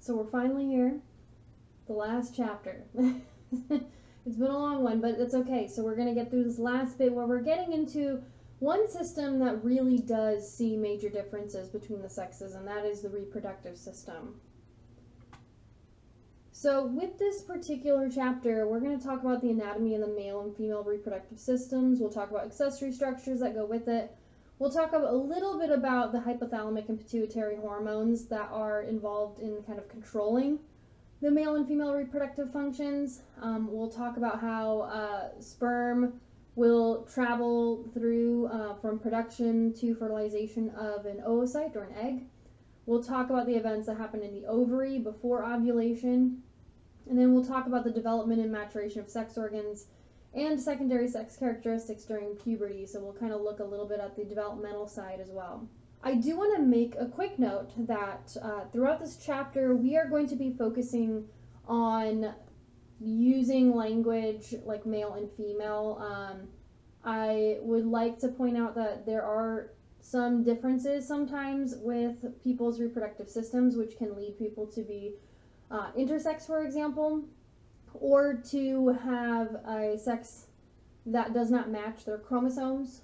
So we're finally here, the last chapter. It's been a long one, but it's okay. So we're going to get through this last bit where we're getting into one system that really does see major differences between the sexes, and that is the reproductive system. So with this particular chapter, we're going to talk about the anatomy of the male and female reproductive systems. We'll talk about accessory structures that go with it. We'll talk a little bit about the hypothalamic and pituitary hormones that are involved in kind of controlling the male and female reproductive functions. We'll talk about how sperm will travel through from production to fertilization of an oocyte or an egg. We'll talk about the events that happen in the ovary before ovulation. And then we'll talk about the development and maturation of sex organs and secondary sex characteristics during puberty. So we'll kind of look a little bit at the developmental side as well. I do want to make a quick note that throughout this chapter, we are going to be focusing on using language like male and female. I would like to point out that there are some differences sometimes with people's reproductive systems, which can lead people to be intersex, for example, or to have a sex that does not match their chromosomes.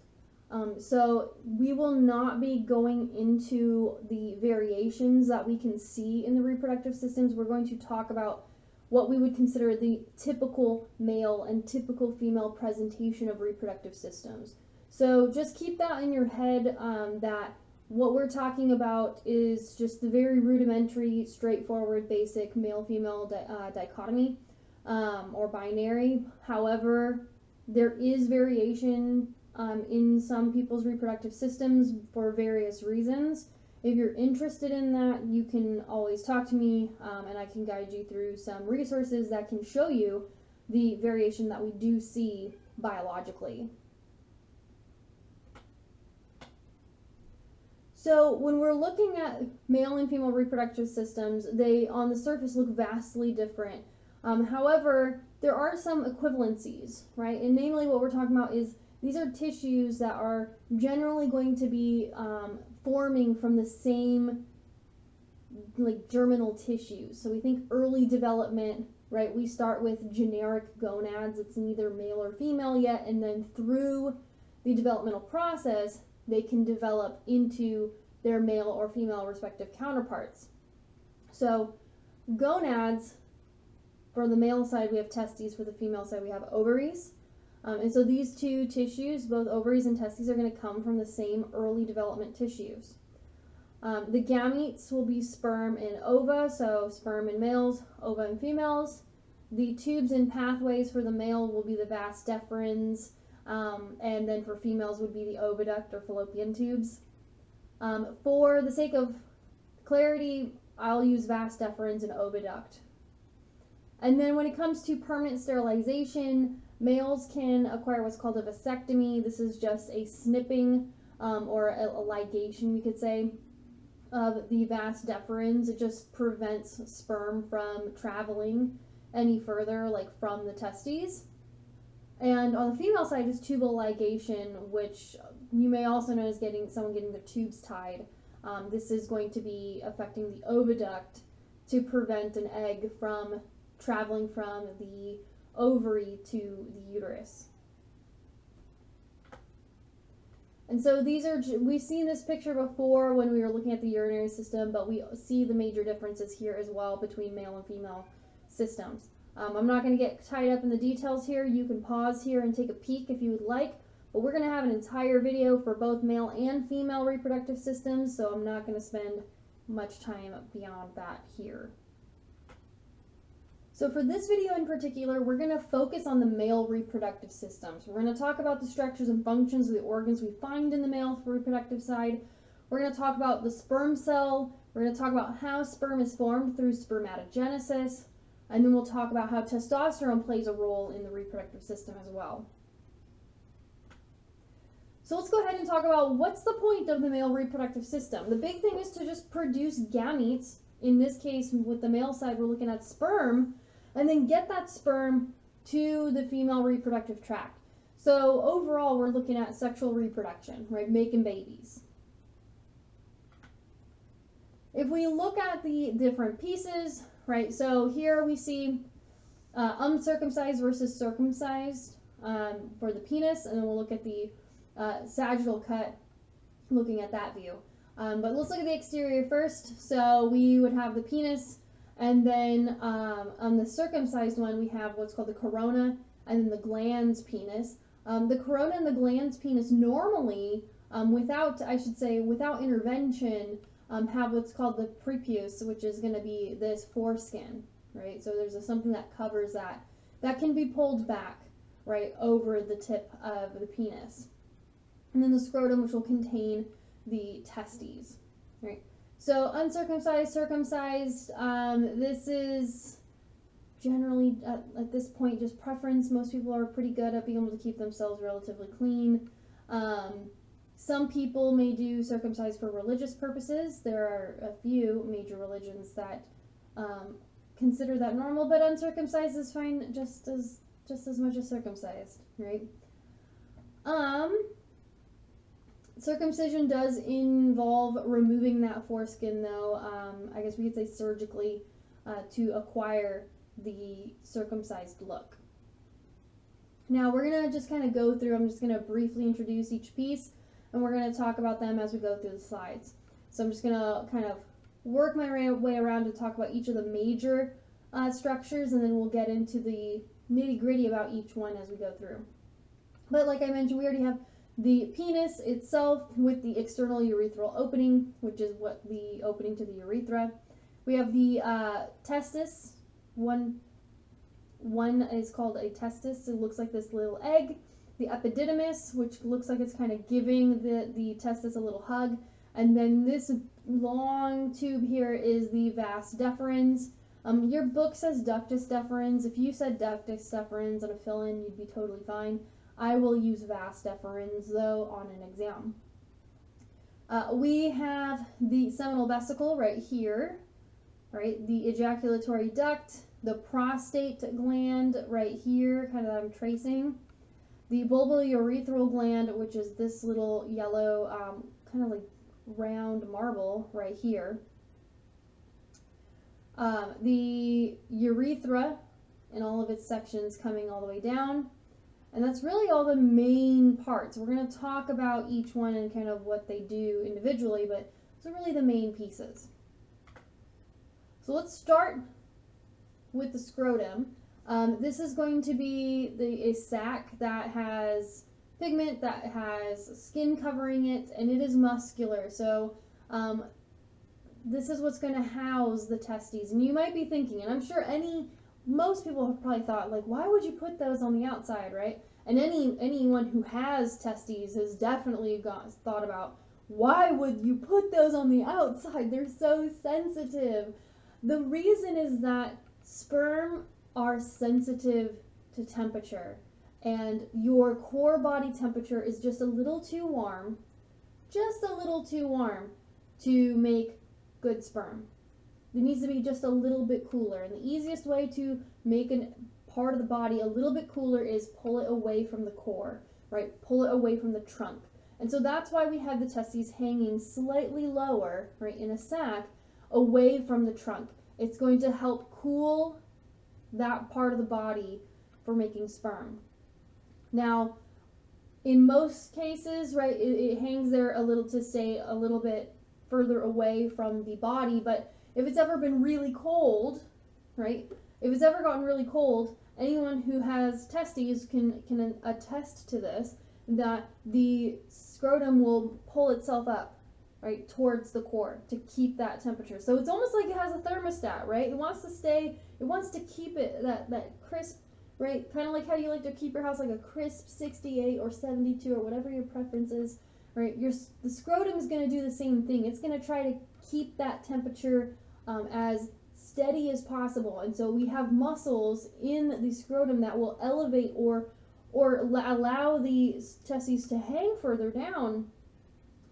So we will not be going into the variations that we can see in the reproductive systems. We're going to talk about what we would consider the typical male and typical female presentation of reproductive systems. So just keep that in your head, that what we're talking about is just the very rudimentary, straightforward, basic male-female dichotomy or binary. However, there is variation in some people's reproductive systems for various reasons. If you're interested in that, you can always talk to me, and I can guide you through some resources that can show you the variation that we do see biologically. So when we're looking at male and female reproductive systems, they on the surface look vastly different. However, there are some equivalencies, right? And namely what we're talking about is these are tissues that are generally going to be forming from the same like germinal tissues. So we think early development, right? We start with generic gonads. It's neither male or female yet, and then through the developmental process, they can develop into their male or female respective counterparts. So gonads, for the male side, we have testes. For the female side, we have ovaries. And so these two tissues, both ovaries and testes, are going to come from the same early development tissues. The gametes will be sperm and ova, so sperm in males, ova in females. The tubes and pathways for the male will be the vas deferens, and then for females would be the oviduct or fallopian tubes. For the sake of clarity, I'll use vas deferens and oviduct. And then when it comes to permanent sterilization, males can acquire what's called a vasectomy. This is just a snipping or a ligation, we could say, of the vas deferens. It just prevents sperm from traveling any further, like from the testes. And on the female side is tubal ligation, which you may also know as someone getting their tubes tied. This is going to be affecting the oviduct to prevent an egg from traveling from the ovary to the uterus. And so we've seen this picture before when we were looking at the urinary system, but we see the major differences here as well between male and female systems. I'm not going to get tied up in the details here. You can pause here and take a peek if you would like, but we're going to have an entire video for both male and female reproductive systems, so I'm not going to spend much time beyond that here. So for this video in particular, we're going to focus on the male reproductive systems. We're going to talk about the structures and functions of the organs we find in the male reproductive side. We're going to talk about the sperm cell. We're going to talk about how sperm is formed through spermatogenesis. And then we'll talk about how testosterone plays a role in the reproductive system as well. So let's go ahead and talk about what's the point of the male reproductive system. The big thing is to just produce gametes. In this case, with the male side, we're looking at sperm, and then get that sperm to the female reproductive tract. So overall, we're looking at sexual reproduction, right? Making babies. if we look at the different pieces, right, so here we see uncircumcised versus circumcised for the penis, and then we'll look at the sagittal cut, looking at that view. But let's look at the exterior first. So we would have the penis, and then on the circumcised one, we have what's called the corona, and then the glans penis. The corona and the glans penis normally, without intervention, have what's called the prepuce, which is going to be this foreskin, right? So there's something that covers that. That can be pulled back, right, over the tip of the penis. And then the scrotum, which will contain the testes, right? So uncircumcised, circumcised, this is generally at this point just preference. Most people are pretty good at being able to keep themselves relatively clean. Some people may do circumcised for religious purposes. There are a few major religions that consider that normal, but uncircumcised is fine just as much as circumcised, right? Circumcision does involve removing that foreskin, though. I guess we could say surgically to acquire the circumcised look. Now we're going to just kind of go through, I'm just going to briefly introduce each piece, and we're going to talk about them as we go through the slides. So I'm just going to kind of work my way around to talk about each of the major structures, and then we'll get into the nitty-gritty about each one as we go through. But like I mentioned, we already have the penis itself with the external urethral opening, which is what the opening to the urethra. We have the testis. One is called a testis. It looks like this little egg. The epididymis, which looks like it's kind of giving the testis a little hug. And then this long tube here is the vas deferens. Your book says ductus deferens. If you said ductus deferens and a fill-in, you'd be totally fine. I will use vas deferens, though, on an exam. We have the seminal vesicle right here, right? The ejaculatory duct, the prostate gland right here, kind of that I'm tracing. The bulbourethral gland, which is this little yellow, kind of like round marble right here. The urethra in all of its sections coming all the way down. And that's really all the main parts. We're going to talk about each one and kind of what they do individually, but those are really the main pieces. So let's start with the scrotum. This is going to be a sac that has pigment, that has skin covering it, and it is muscular. So this is what's going to house the testes. And you might be thinking, and I'm sure most people have probably thought, like, why would you put those on the outside, right? And anyone who has testes has definitely thought about, why would you put those on the outside? They're so sensitive. The reason is that sperm are sensitive to temperature, and your core body temperature is just a little too warm to make good sperm. It needs to be just a little bit cooler, and the easiest way to make a part of the body a little bit cooler is pull it away from the core, right? Pull it away from the trunk. And so that's why we have the testes hanging slightly lower, right, in a sac, away from the trunk. It's going to help cool that part of the body for making sperm. Now, in most cases, right, it hangs there a little to stay a little bit further away from the body, but if it's ever been really cold, right, if it's ever gotten really cold, anyone who has testes can attest to this, that the scrotum will pull itself up, right, towards the core to keep that temperature. So it's almost like it has a thermostat, right? It wants to keep it that crisp, right? Kind of like how you like to keep your house like a crisp 68 or 72 or whatever your preference is, right? The scrotum is going to do the same thing. It's going to try to keep that temperature as steady as possible. And so we have muscles in the scrotum that will elevate or allow the testes to hang further down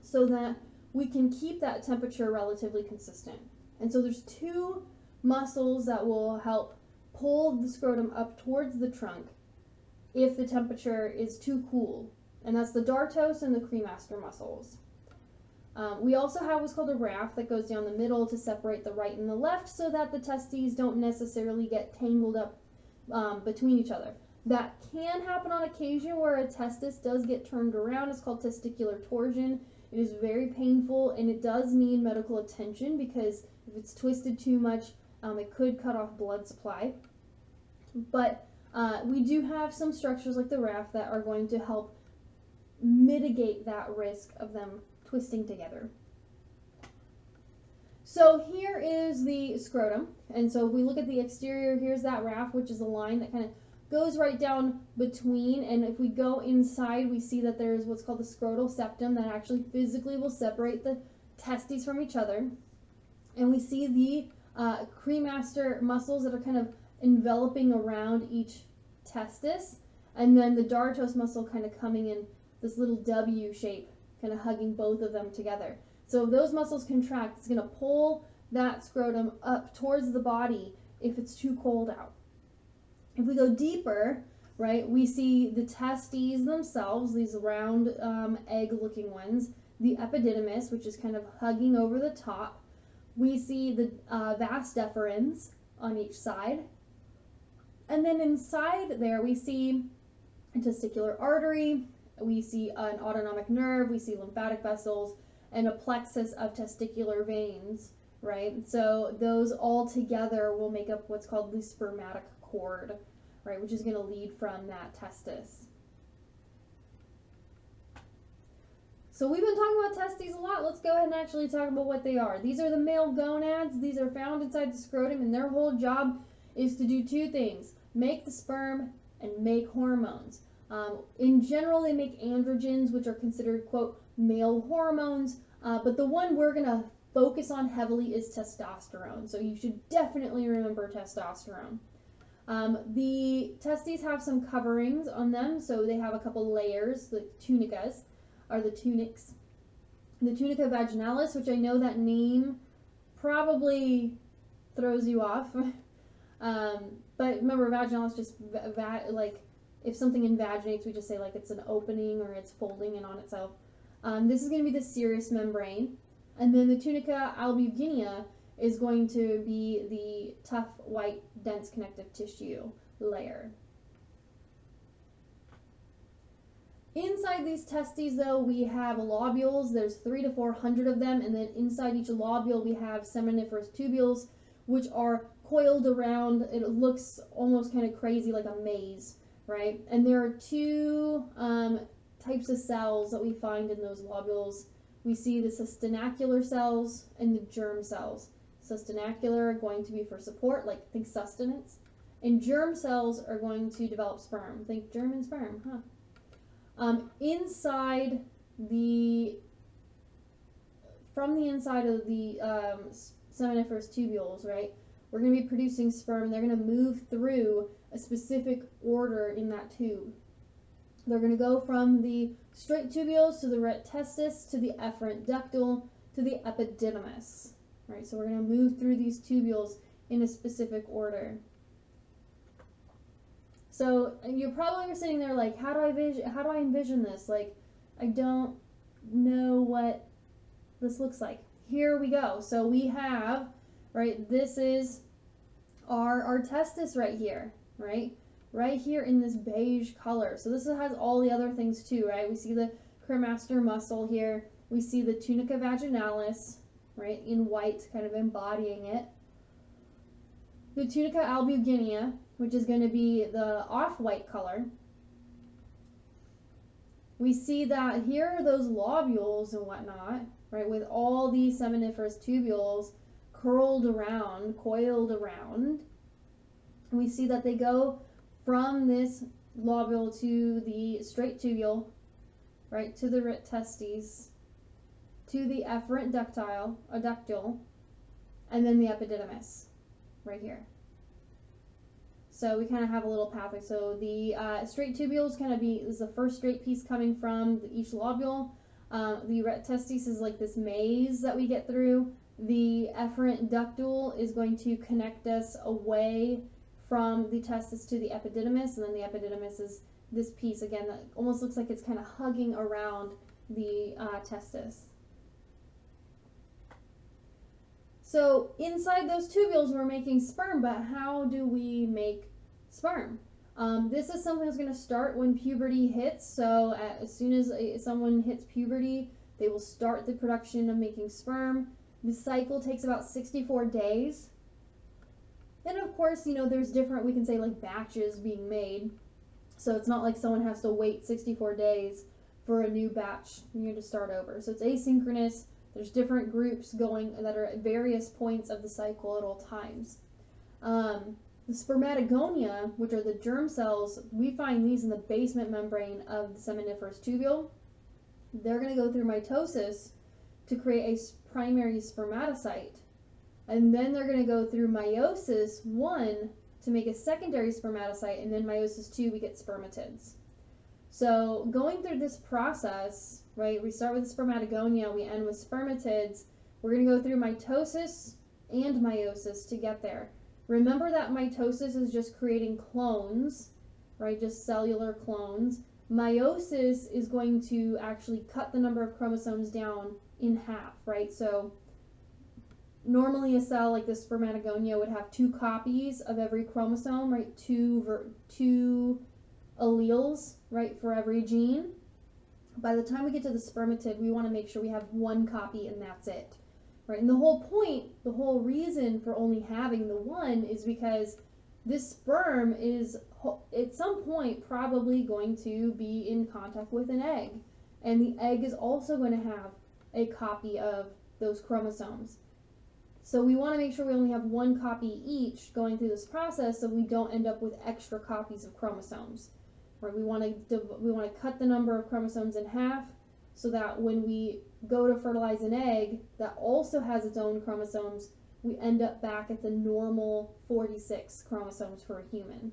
so that we can keep that temperature relatively consistent. And so there's two muscles that will help pull the scrotum up towards the trunk if the temperature is too cool, and that's the dartos and the cremaster muscles. We also have what's called a raft that goes down the middle to separate the right and the left so that the testes don't necessarily get tangled up between each other. That can happen on occasion where a testis does get turned around. It's called testicular torsion. It is very painful and it does need medical attention because if it's twisted too much, it could cut off blood supply. But we do have some structures like the raft that are going to help mitigate that risk of them twisting together. So here is the scrotum, and so if we look at the exterior, here's that raft, which is a line that kind of goes right down between, and if we go inside, we see that there's what's called the scrotal septum that actually physically will separate the testes from each other, and we see the cremaster muscles that are kind of enveloping around each testis, and then the dartos muscle kind of coming in this little W shape, kind of hugging both of them together. So if those muscles contract, it's going to pull that scrotum up towards the body if it's too cold out. If we go deeper, right, we see the testes themselves, these round egg-looking ones, the epididymis, which is kind of hugging over the top. We see the vas deferens on each side. And then inside there, we see a testicular artery, we see an autonomic nerve, we see lymphatic vessels, and a plexus of testicular veins, right? So those all together will make up what's called the spermatic cord, right, which is going to lead from that testis. So we've been talking about testes a lot. Let's go ahead and actually talk about what they are. These are the male gonads. These are found inside the scrotum, and their whole job is to do two things: make the sperm and make hormones. In general, they make androgens, which are considered, quote, male hormones, but the one we're going to focus on heavily is testosterone. So you should definitely remember testosterone. The testes have some coverings on them, so they have a couple layers, the tunicas, or the tunics. The tunica vaginalis, which I know that name probably throws you off, but remember, vaginalis just like if something invaginates, we just say like it's an opening or it's folding in on itself. This is going to be the serous membrane. And then the tunica albuginea is going to be the tough, white, dense connective tissue layer. Inside these testes, though, we have lobules. There's 300 to 400 of them. And then inside each lobule, we have seminiferous tubules, which are coiled around. It looks almost kind of crazy, like a maze, right? And there are two types of cells that we find in those lobules. We see the sustenacular cells and the germ cells. Sustenacular are going to be for support, like think sustenance, and germ cells are going to develop sperm. Think germ and sperm, huh? Inside the, from the inside of the seminiferous tubules, right, we're going to be producing sperm. They're going to move through a specific order in that tube. They're going to go from the straight tubules to the ret testis to the efferent ductile to the epididymis. Right, so we're going to move through these tubules in a specific order. So you're probably sitting there like, how do I envision this? Like, I don't know what this looks like. Here we go. So we have, right, this is our testis right here, right? Right here in this beige color. So this has all the other things too, right? We see the cremaster muscle here. We see the tunica vaginalis, right, in white, kind of embodying it. The tunica albuginea, which is going to be the off-white color. We see that here are those lobules and whatnot, right, with all these seminiferous tubules curled around, coiled around. And we see that they go from this lobule to the straight tubule, right, to the ret testes, to the efferent ductile, and then the epididymis, right here. So we kind of have a little pathway. So the straight tubules kind of is the first straight piece coming from each lobule. The ret testes is like this maze that we get through. The efferent ductile is going to connect us away from the testis to the epididymis, and then the epididymis is this piece again that almost looks like it's kind of hugging around the testis. So inside those tubules, we're making sperm, but how do we make sperm? This is something that's going to start when puberty hits. So as soon as someone hits puberty, they will start the production of making sperm. The cycle takes about 64 days. And of course, there's different, we can say like batches being made. So it's not like someone has to wait 64 days for a new batch to start over. So it's asynchronous. There's different groups going that are at various points of the cycle at all times. The spermatogonia, which are the germ cells, we find these in the basement membrane of the seminiferous tubule. They're going to go through mitosis to create a primary spermatocyte. And then they're going to go through meiosis 1 to make a secondary spermatocyte, and then meiosis 2, we get spermatids. So going through this process, right, we start with the spermatogonia, we end with spermatids. We're going to go through mitosis and meiosis to get there. Remember that mitosis is just creating clones, right, just cellular clones. Meiosis is going to actually cut the number of chromosomes down in half, right? So normally a cell like this spermatogonia would have 2 copies of every chromosome, right? Two alleles, right, for every gene. By the time we get to the spermatid, we want to make sure we have 1 copy and that's it, right? And the whole point, the whole reason for only having the 1 is because this sperm is at some point probably going to be in contact with an egg, and the egg is also going to have a copy of those chromosomes. So we want to make sure we only have 1 copy each going through this process, so we don't end up with extra copies of chromosomes. Right? We want to cut the number of chromosomes in half, so that when we go to fertilize an egg that also has its own chromosomes, we end up back at the normal 46 chromosomes for a human.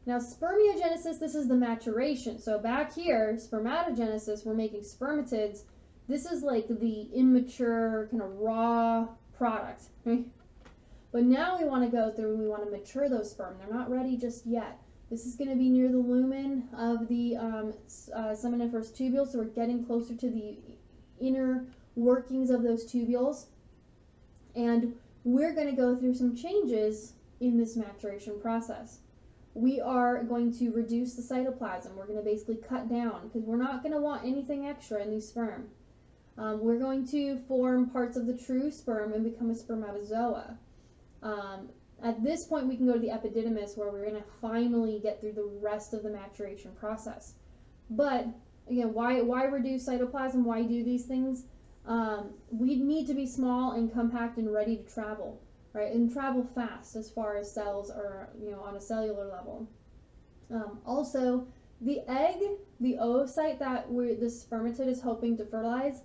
Now spermiogenesis, this is the maturation. So back here, spermatogenesis, we're making spermatids. This is like the immature, kind of raw product, right? But now we want to go through and we want to mature those sperm. They're not ready just yet. This is going to be near the lumen of the seminiferous tubule, so we're getting closer to the inner workings of those tubules. And we're going to go through some changes in this maturation process. We are going to reduce the cytoplasm. We're going to basically cut down because we're not going to want anything extra in these sperm. We're going to form parts of the true sperm and become a spermatozoa. At this point, we can go to the epididymis, where we're going to finally get through the rest of the maturation process. But again, why reduce cytoplasm? Why do these things? We need to be small and compact and ready to travel, right? And travel fast as far as cells are, on a cellular level. Also, the egg, the oocyte that the spermatid is hoping to fertilize,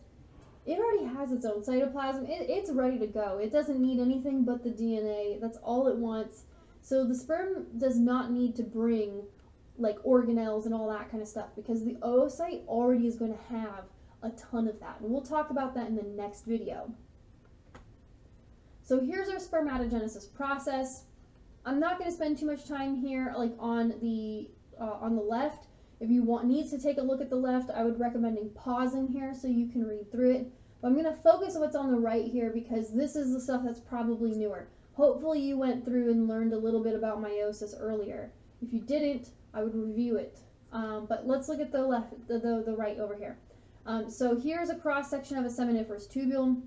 it already has its own cytoplasm. It's ready to go. It doesn't need anything but the DNA. That's all it wants. So the sperm does not need to bring like organelles and all that kind of stuff, because the oocyte already is going to have a ton of that. And we'll talk about that in the next video. So here's our spermatogenesis process. I'm not going to spend too much time here like on the left. If you needs to take a look at the left, I would recommend pausing here so you can read through it. But I'm going to focus on what's on the right here, because this is the stuff that's probably newer. Hopefully you went through and learned a little bit about meiosis earlier. If you didn't, I would review it. But let's look at the left, the right over here. So here's a cross section of a seminiferous tubule.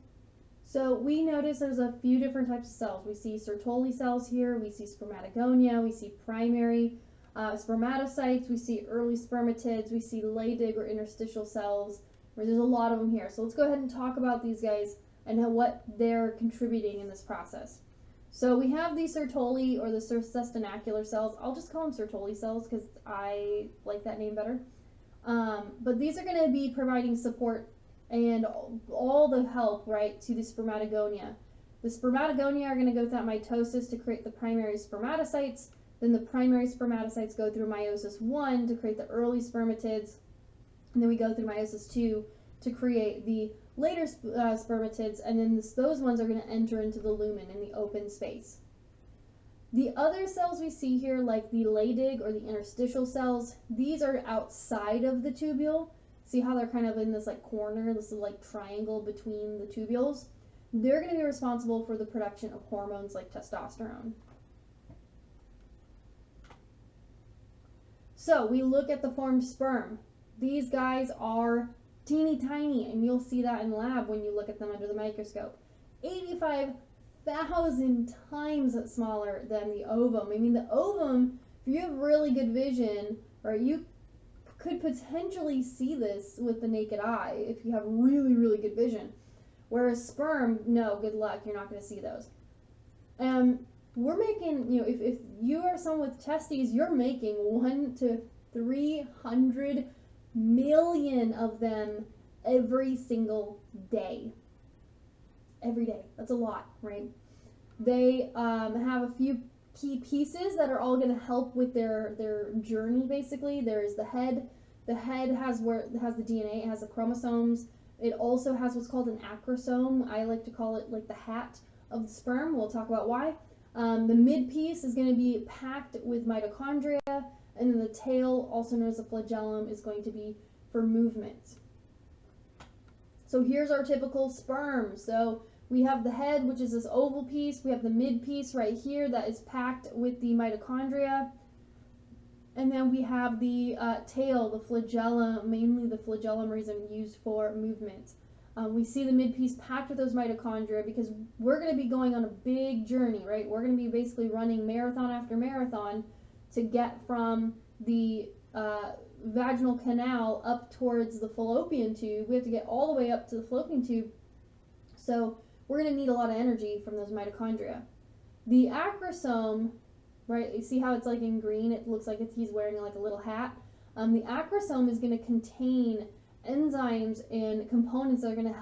So we notice there's a few different types of cells. We see Sertoli cells here, we see spermatogonia, we see primary spermatocytes, we see early spermatids, we see Leydig or interstitial cells, where there's a lot of them here. So let's go ahead and talk about these guys and what they're contributing in this process. So we have the Sertoli or the cestinacular cells. I'll just call them Sertoli cells because I like that name better. But these are going to be providing support and all the help, right, to the spermatogonia. The spermatogonia are going to go through that mitosis to create the primary spermatocytes. Then the primary spermatocytes go through meiosis 1 to create the early spermatids. And then we go through meiosis 2 to create the later spermatids. And then those ones are going to enter into the lumen in the open space. The other cells we see here, like the Leydig or the interstitial cells, these are outside of the tubule. see how they're kind of in this like corner, this like triangle between the tubules? They're going to be responsible for the production of hormones like testosterone. So we look at the formed sperm. These guys are teeny tiny, and you'll see that in lab when you look at them under the microscope. 85,000 times smaller than the ovum. I mean, the ovum, if you have really good vision, right, you could potentially see this with the naked eye if you have really, really good vision. Whereas sperm, no, good luck, you're not going to see those. We're making, if you are someone with testes, you're making 1 to 300 million of them every single day. Every day. That's a lot, right? They have a few key pieces that are all going to help with their journey, basically. There's the head. The head has the DNA, it has the chromosomes. It also has what's called an acrosome. I like to call it like the hat of the sperm. We'll talk about why. The mid piece is going to be packed with mitochondria, and then the tail, also known as the flagellum, is going to be for movement. So here's our typical sperm. So we have the head, which is this oval piece. We have the mid piece right here that is packed with the mitochondria. And then we have the tail, the flagellum, mainly the flagellum reason used for movement. We see the mid piece packed with those mitochondria because we're going to be going on a big journey, right? We're going to be basically running marathon after marathon to get from the vaginal canal up towards the fallopian tube. We have to get all the way up to the fallopian tube. So we're going to need a lot of energy from those mitochondria. The acrosome, right, you see how it's like in green? It looks like he's wearing like a little hat. The acrosome is going to contain enzymes and components that are going to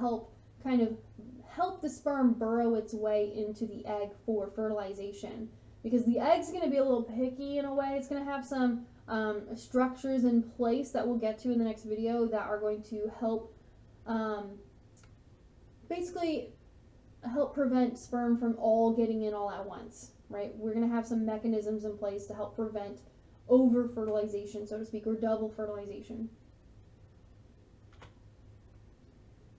help the sperm burrow its way into the egg for fertilization. Because the egg's going to be a little picky in a way. It's going to have some structures in place that we'll get to in the next video that are going to help basically help prevent sperm from all getting in all at once, right? We're going to have some mechanisms in place to help prevent over-fertilization, so to speak, or double fertilization.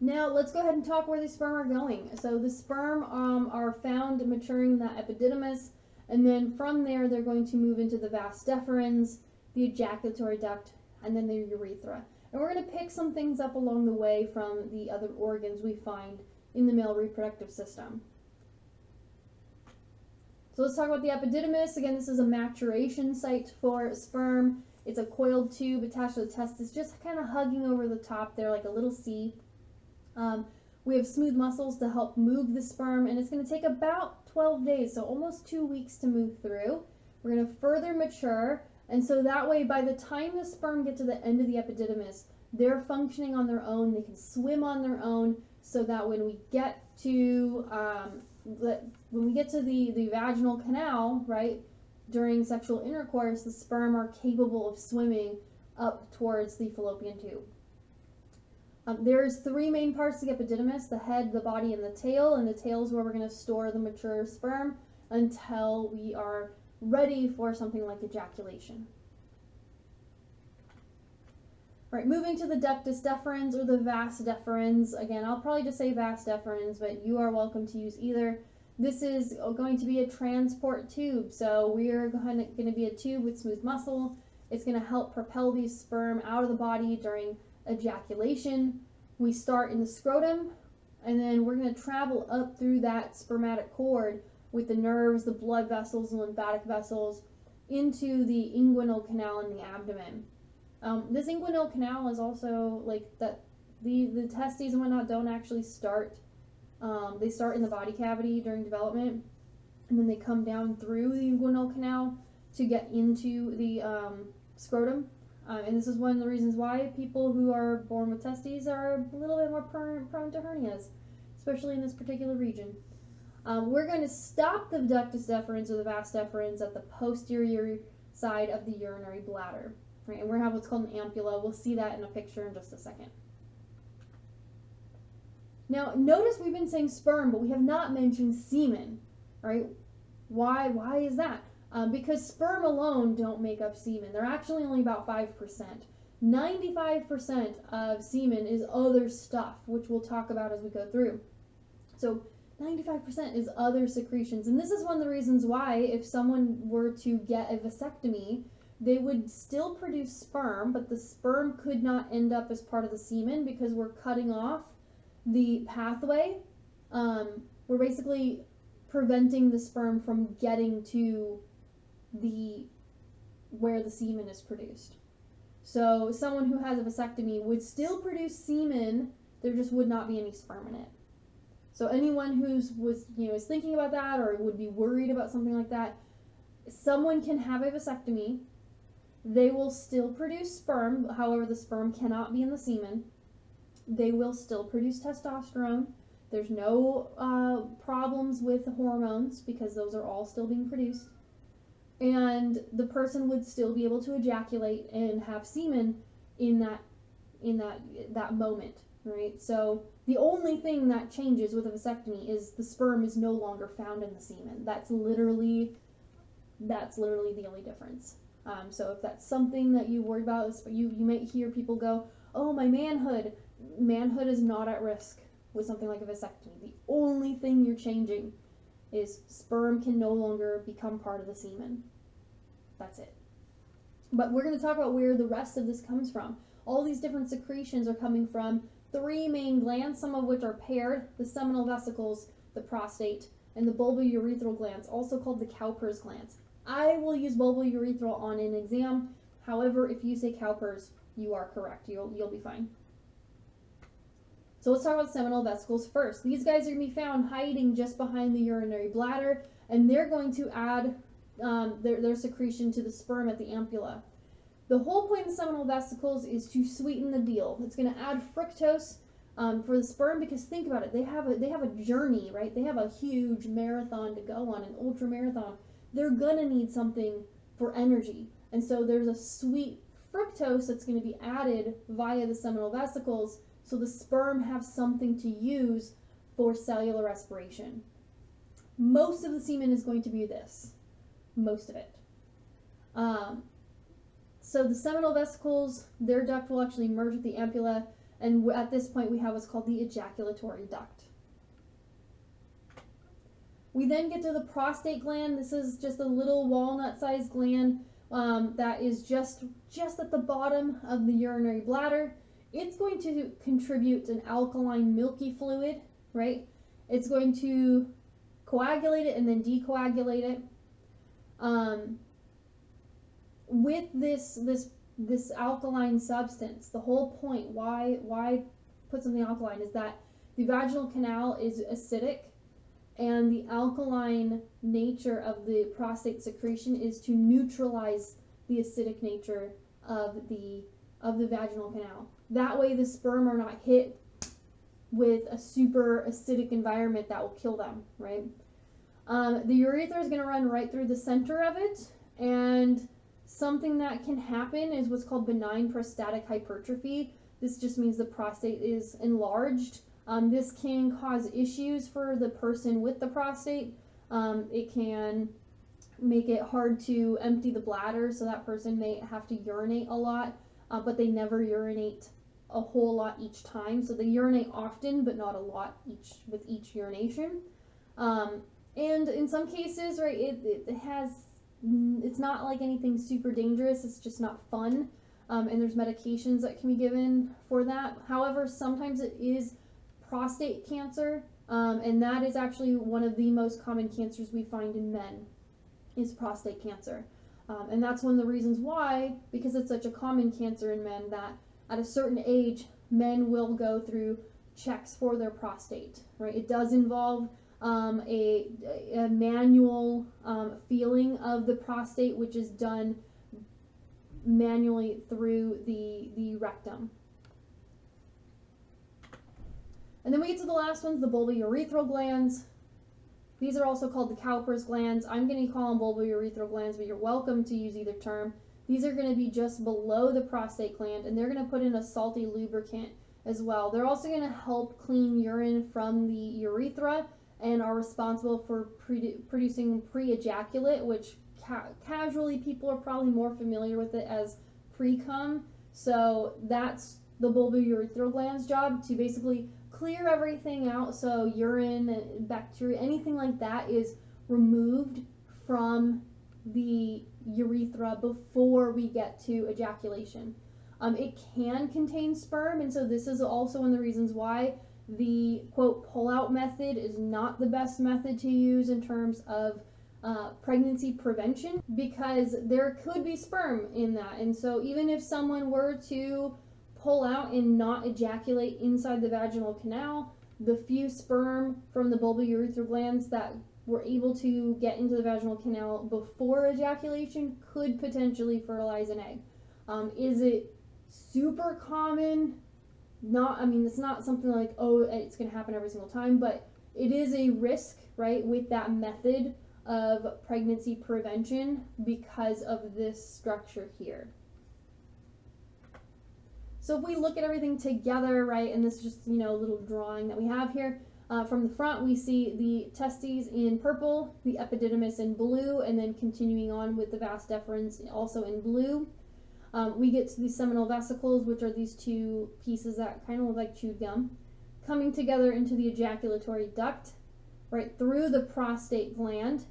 Now, let's go ahead and talk where the sperm are going. So the sperm are found maturing in that epididymis, and then from there, they're going to move into the vas deferens, the ejaculatory duct, and then the urethra. And we're going to pick some things up along the way from the other organs we find in the male reproductive system. So let's talk about the epididymis. Again, this is a maturation site for sperm. It's a coiled tube attached to the testis, just kind of hugging over the top there like a little C. We have smooth muscles to help move the sperm, and it's going to take about 12 days, so almost 2 weeks to move through. We're going to further mature, and so that way by the time the sperm get to the end of the epididymis, they're functioning on their own, they can swim on their own, so that when we get to the vaginal canal, right, during sexual intercourse, the sperm are capable of swimming up towards the fallopian tube. There's 3 main parts to the epididymis: the head, the body, and the tail. And the tail is where we're going to store the mature sperm until we are ready for something like ejaculation. All right, moving to the ductus deferens or the vas deferens. Again, I'll probably just say vas deferens, but you are welcome to use either. This is going to be a transport tube. So we are going to be a tube with smooth muscle. It's going to help propel these sperm out of the body during ejaculation. We start in the scrotum, and then we're going to travel up through that spermatic cord with the nerves, the blood vessels, and lymphatic vessels into the inguinal canal in the abdomen. This inguinal canal is also like that. The testes and whatnot don't actually start. They start in the body cavity during development, and then they come down through the inguinal canal to get into the scrotum. And this is one of the reasons why people who are born with testes are a little bit more prone to hernias, especially in this particular region. We're going to stop the ductus deferens or the vas deferens at the posterior side of the urinary bladder. Right? And we're going to have what's called an ampulla. We'll see that in a picture in just a second. Now, notice we've been saying sperm, but we have not mentioned semen. Right? Why is that? Because sperm alone don't make up semen. They're actually only about 5%. 95% of semen is other stuff, which we'll talk about as we go through. So 95% is other secretions. And this is one of the reasons why if someone were to get a vasectomy, they would still produce sperm, but the sperm could not end up as part of the semen because we're cutting off the pathway. We're basically preventing the sperm from getting to where the semen is produced. So someone who has a vasectomy would still produce semen, there just would not be any sperm in it. So anyone who's is thinking about that or would be worried about something like that, someone can have a vasectomy. They will still produce sperm, however the sperm cannot be in the semen. They will still produce testosterone. There's no problems with the hormones because those are all still being produced. And the person would still be able to ejaculate and have semen in that moment, right? So the only thing that changes with a vasectomy is the sperm is no longer found in the semen. That's literally the only difference. So if that's something that you worry about, you might hear people go, "Oh, my manhood is not at risk with something like a vasectomy." The only thing you're changing is sperm can no longer become part of the semen. That's it. But we're going to talk about where the rest of this comes from. All these different secretions are coming from 3 main glands, some of which are paired: the seminal vesicles, the prostate, and the bulbourethral glands, also called the Cowper's glands. I will use bulbourethral on an exam. However, if you say Cowper's, you are correct. You'll be fine. So let's talk about seminal vesicles first. These guys are going to be found hiding just behind the urinary bladder, and they're going to add their secretion to the sperm at the ampulla. The whole point of the seminal vesicles is to sweeten the deal. It's going to add fructose for the sperm, because think about it, they have a journey, right? They have a huge marathon to go on, an ultra marathon. They're going to need something for energy, and so there's a sweet fructose that's going to be added via the seminal vesicles, so the sperm have something to use for cellular respiration. Most of the semen is going to be this. Most of it. So the seminal vesicles, their duct will actually merge with the ampulla, and at this point we have what's called the ejaculatory duct. We then get to the prostate gland. This is just a little walnut-sized gland that is just at the bottom of the urinary bladder. It's going to contribute an alkaline milky fluid, right? It's going to coagulate it and then decoagulate it. With this alkaline substance, the whole point why put something alkaline is that the vaginal canal is acidic, and the alkaline nature of the prostate secretion is to neutralize the acidic nature of the vaginal canal. That way the sperm are not hit with a super acidic environment that will kill them, right? The urethra is going to run right through the center of it, and something that can happen is what's called benign prostatic hypertrophy. This just means the prostate is enlarged. This can cause issues for the person with the prostate. It can make it hard to empty the bladder, so that person may have to urinate a lot, but they never urinate a whole lot each time. So they urinate often, but not a lot with each urination. And in some cases, right, it's not like anything super dangerous. It's just not fun. And there's medications that can be given for that. However, sometimes it is prostate cancer, and that is actually one of the most common cancers we find in men, is prostate cancer. And that's one of the reasons why, because it's such a common cancer in men, that at a certain age, men will go through checks for their prostate, right? It does involve a manual feeling of the prostate, which is done manually through the rectum. And then we get to the last ones, the bulbourethral glands. These are also called the Cowper's glands. I'm going to call them bulbourethral glands, but you're welcome to use either term. These are going to be just below the prostate gland, and they're going to put in a salty lubricant as well. They're also going to help clean urine from the urethra and are responsible for producing pre-ejaculate, which casually people are probably more familiar with it as pre-cum. So that's the bulbourethral gland's job, to basically clear everything out, so urine, bacteria, anything like that is removed from the urethra before we get to ejaculation. It can contain sperm, and so this is also one of the reasons why the quote pull-out method is not the best method to use in terms of pregnancy prevention, because there could be sperm in that. And so even if someone were to pull out and not ejaculate inside the vaginal canal, the few sperm from the bulbourethral glands that were able to get into the vaginal canal before ejaculation could potentially fertilize an egg. Is it super common? Not, I mean, it's not something like, oh, it's going to happen every single time, but it is a risk, right, with that method of pregnancy prevention because of this structure here. So if we look at everything together, right, and this is just, a little drawing that we have here. From the front, we see the testes in purple, the epididymis in blue, and then continuing on with the vas deferens also in blue. We get to the seminal vesicles, which are these two pieces that kind of look like chewed gum, coming together into the ejaculatory duct, right through the prostate gland.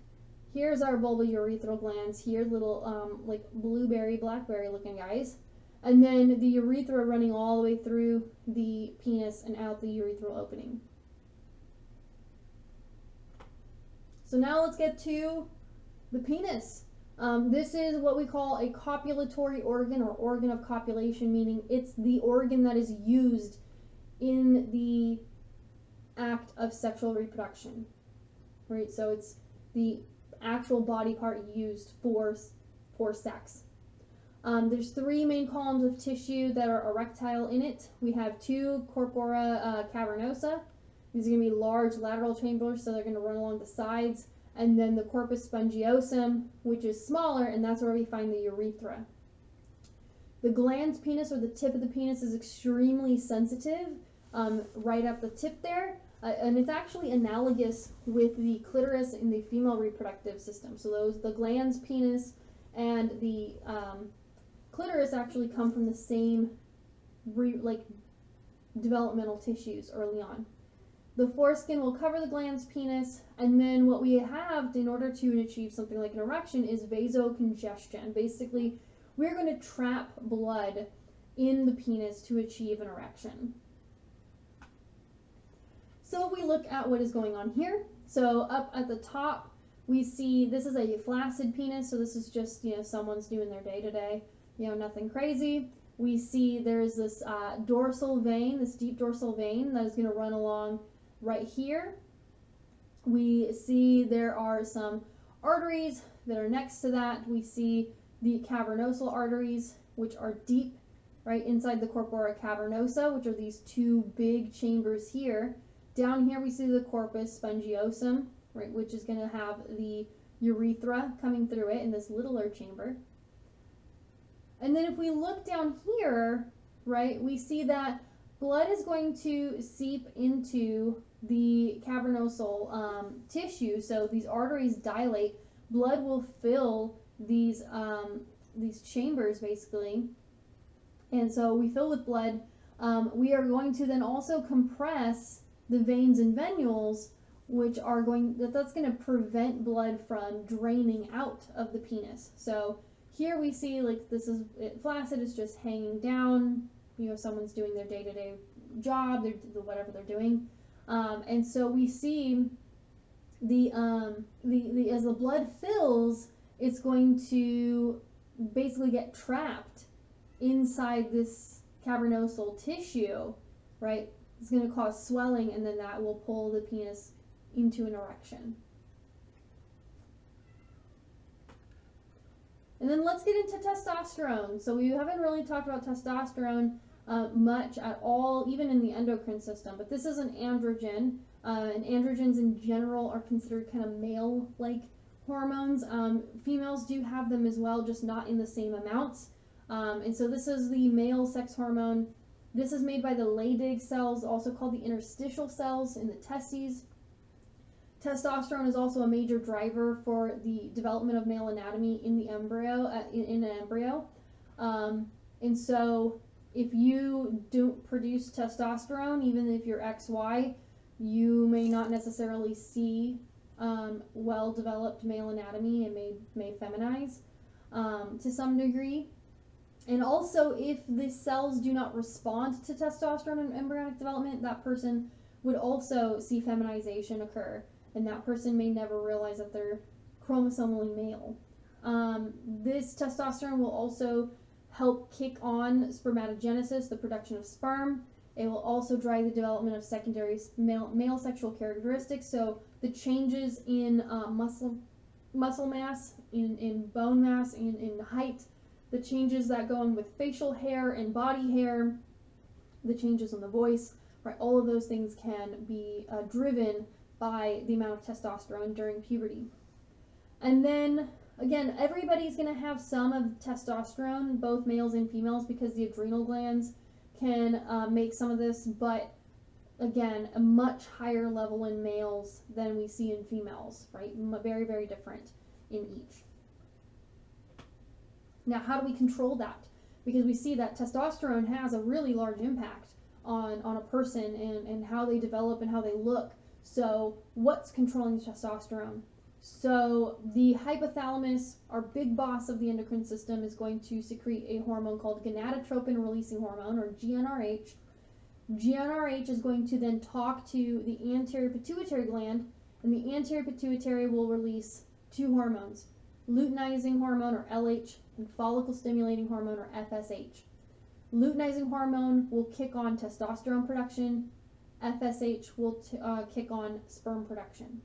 Here's our bulbourethral glands here, little like blueberry, blackberry looking guys. And then the urethra running all the way through the penis and out the urethral opening. So now let's get to the penis. This is what we call a copulatory organ, or organ of copulation, meaning it's the organ that is used in the act of sexual reproduction, right? So it's the actual body part used for sex. There's three main columns of tissue that are erectile in it. We have two corpora cavernosa. These are going to be large lateral chambers, so they're going to run along the sides. And then the corpus spongiosum, which is smaller, and that's where we find the urethra. The glans penis, or the tip of the penis, is extremely sensitive, right up the tip there. And it's actually analogous with the clitoris in the female reproductive system. So the glans penis and the clitoris actually come from the same developmental tissues early on. The foreskin will cover the glans penis, and then what we have in order to achieve something like an erection is vasocongestion. Basically, we're going to trap blood in the penis to achieve an erection. So if we look at what is going on here, so up at the top, we see this is a flaccid penis, so this is just, someone's doing their day-to-day, nothing crazy. We see there's this dorsal vein, this deep dorsal vein that is going to run along right here. We see there are some arteries that are next to that. We see the cavernosal arteries, which are deep right inside the corpora cavernosa, which are these two big chambers here. Down here we see the corpus spongiosum, right, which is going to have the urethra coming through it in this littler chamber. And then if we look down here, right, we see that blood is going to seep into the cavernosal tissue. So these arteries dilate, blood will fill these chambers basically, and so we fill with blood. We are going to then also compress the veins and venules, which are that's going to prevent blood from draining out of the penis. So here we see this is flaccid, it's just hanging down. Someone's doing their day-to-day job, whatever they're doing. And so we see as the blood fills, it's going to basically get trapped inside this cavernosal tissue, right? It's going to cause swelling, and then that will pull the penis into an erection. And then let's get into testosterone. So we haven't really talked about testosterone much at all, even in the endocrine system, but this is an androgen, and androgens in general are considered kind of male-like hormones. Females do have them as well, just not in the same amounts. And so this is the male sex hormone. This is made by the Leydig cells, also called the interstitial cells in the testes. Testosterone is also a major driver for the development of male anatomy in the embryo, in an embryo. And so if you don't produce testosterone, even if you're XY, you may not necessarily see well-developed male anatomy and may feminize to some degree. And also, if the cells do not respond to testosterone in embryonic development, that person would also see feminization occur, and that person may never realize that they're chromosomally male. This testosterone will also help kick on spermatogenesis, the production of sperm. It will also drive the development of secondary male sexual characteristics, so the changes in muscle mass, in bone mass, in height, the changes that go on with facial hair and body hair, the changes in the voice, right? All of those things can be driven by the amount of testosterone during puberty. And then, again, everybody's going to have some of testosterone, both males and females, because the adrenal glands can make some of this, but again, a much higher level in males than we see in females, right? Very, very different in each. Now, how do we control that? Because we see that testosterone has a really large impact on a person and how they develop and how they look. So what's controlling the testosterone? So the hypothalamus, our big boss of the endocrine system, is going to secrete a hormone called gonadotropin-releasing hormone, or GnRH. GnRH is going to then talk to the anterior pituitary gland, and the anterior pituitary will release two hormones, luteinizing hormone, or LH, and follicle stimulating hormone, or FSH. Luteinizing hormone will kick on testosterone production. FSH will kick on sperm production.